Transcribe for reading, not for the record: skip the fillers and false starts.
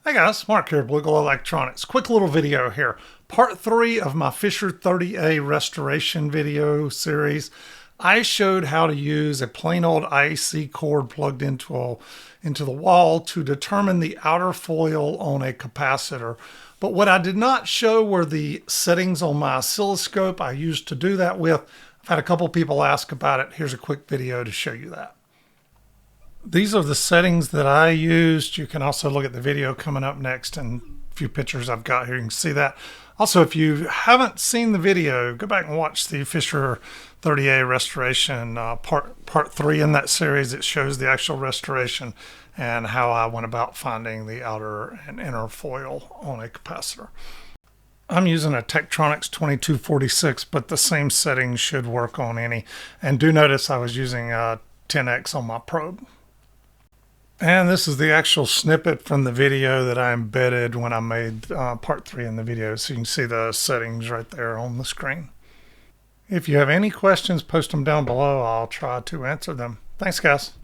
Hey guys, Mark here, Blue Glow Electronics. Quick little video here. Part 3 of my Fisher 30A restoration video series. I showed how to use a plain old IEC cord plugged into the wall to determine the outer foil on a capacitor. But what I did not show were the settings on my oscilloscope I used to do that with. I've had a couple people ask about it. Here's a quick video to show you that. These are the settings that I used. You can also look at the video coming up next and a few pictures I've got here. You can see that. Also, if you haven't seen the video, go back and watch the Fisher 30A restoration part 3 in that series. It shows the actual restoration and how I went about finding the outer and inner foil on a capacitor. I'm using a Tektronix 2246, but the same settings should work on any. And do notice I was using 10X on my probe. And this is the actual snippet from the video that I embedded when I made part 3 in the video. So you can see the settings right there on the screen. If you have any questions, post them down below. I'll try to answer them. Thanks, guys.